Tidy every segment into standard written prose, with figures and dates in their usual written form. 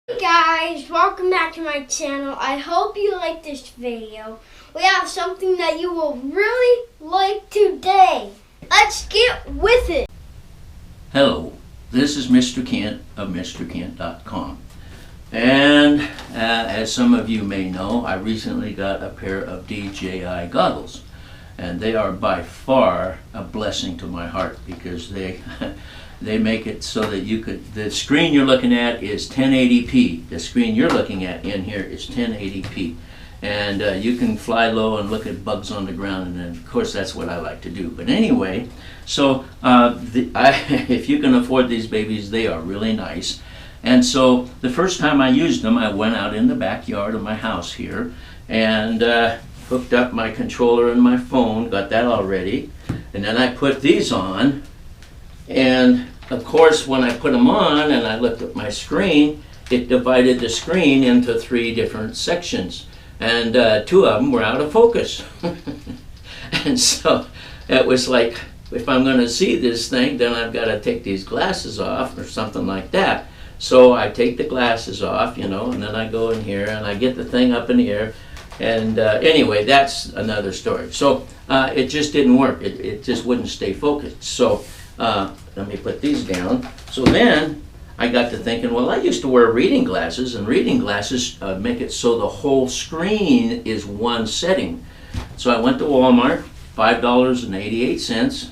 Hey guys, welcome back to my channel. I hope you like this video. We have something that you will really like today. Let's get with it. Hello, this is Mr. Kent of MrKent.com. And as some of you may know, I recently got a pair of DJI goggles. And they are by far a blessing to my heart because they they make it so that the screen you're looking at is 1080p. The screen you're looking at in here is 1080p. And you can fly low and look at bugs on the ground, and then, of course, that's what I like to do. But anyway, so if you can afford these babies, they are really nice. And so the first time I used them, I went out in the backyard of my house here and hooked up my controller and my phone, got that all ready, and then I put these on. And of course, when I put them on and I looked at my screen, it divided the screen into 3 different sections. And 2 of them were out of focus. And so it was like, if I'm going to see this thing, then I've got to take these glasses off or something like that. So I take the glasses off, and then I go in here and I get the thing up in the air. And anyway, that's another story. So it just didn't work. It just wouldn't stay focused. So let me put these down. So then I got to thinking, well, I used to wear reading glasses, and reading glasses make it so the whole screen is one setting. So I went to Walmart, $5.88,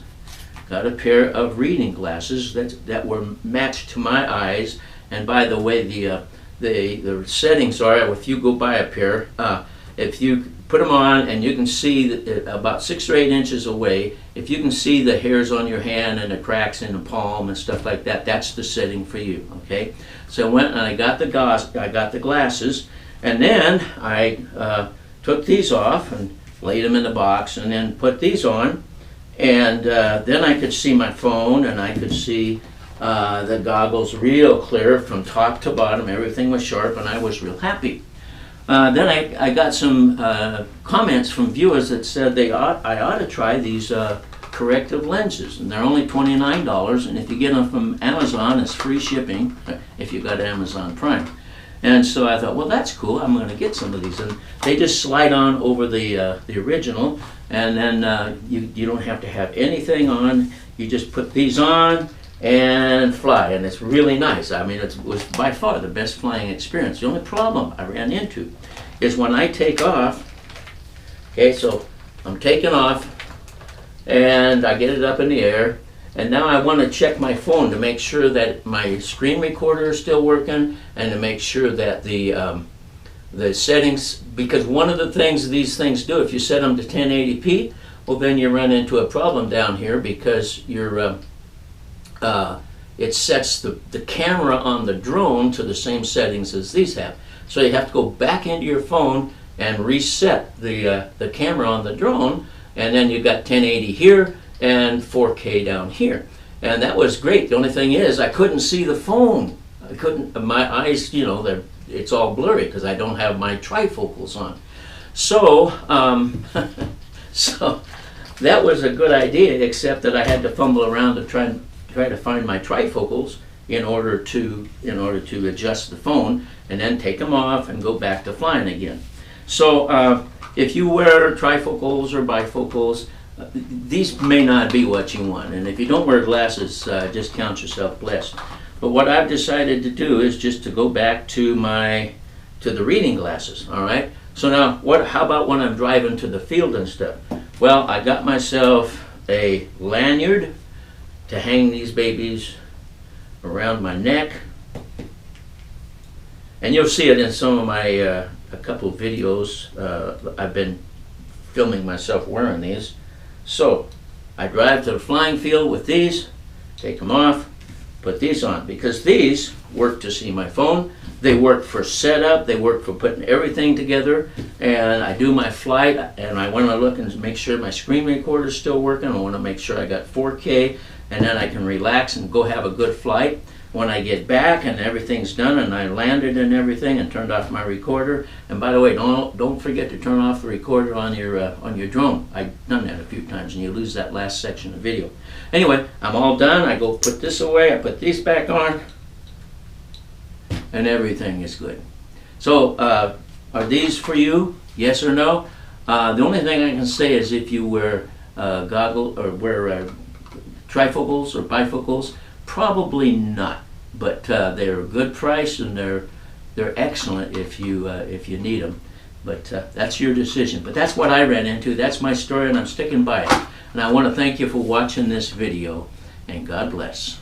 got a pair of reading glasses that were matched to my eyes. And by the way, the settings are, if you go buy a pair, if you put them on and you can see that about 6 or 8 inches away, if you can see the hairs on your hand and the cracks in the palm and stuff like that, that's the setting for you, okay? So I went and I got the glasses, and then I took these off and laid them in the box, and then put these on, and then I could see my phone, and I could see the goggles real clear from top to bottom. Everything was sharp, and I was real happy. Then I got some comments from viewers that said I ought to try these corrective lenses, and they're only $29, and if you get them from Amazon, it's free shipping if you got Amazon Prime. And so I thought, well, that's cool. I'm going to get some of these, and they just slide on over the original, and then you don't have to have anything on. You just put these on and fly, and it's really nice. I mean, it was by far the best flying experience. The only problem I ran into is when I take off. Okay, so I'm taking off, and I get it up in the air, and now I want to check my phone to make sure that my screen recorder is still working, and to make sure that the settings, because one of the things these things do, if you set them to 1080p, well, then you run into a problem down here because you're it sets the camera on the drone to the same settings as these have. So you have to go back into your phone and reset the camera on the drone, and then you've got 1080 here and 4K down here. And that was great. The only thing is I couldn't see the phone. I couldn't, my eyes, it's all blurry because I don't have my trifocals on. So, so that was a good idea, except that I had to fumble around to try to find my trifocals in order to adjust the phone, and then take them off and go back to flying again. So if you wear trifocals or bifocals, these may not be what you want, and if you don't wear glasses, just count yourself blessed. But what I've decided to do is just to go back to the reading glasses. All right, so now how about when I'm driving to the field and stuff? Well, I got myself a lanyard to hang these babies around my neck, and you'll see it in some of my a couple of videos. I've been filming myself wearing these. So I drive to the flying field with these, take them off, put these on, because these work to see my phone, they work for setup, they work for putting everything together, and I do my flight, and I want to look and make sure my screen recorder is still working. I want to make sure I got 4K, and then I can relax and go have a good flight. When I get back and everything's done and I landed and everything and turned off my recorder, and by the way, don't forget to turn off the recorder on your drone. I've done that a few times, and you lose that last section of video. Anyway, I'm all done. I go put this away. I put these back on, and everything is good. So, are these for you? Yes or no? The only thing I can say is if you wear goggles or wear trifocals or bifocals, probably not. But they're a good price, and they're excellent if you need them. But that's your decision. But that's what I ran into. That's my story, and I'm sticking by it. And I want to thank you for watching this video, and God bless.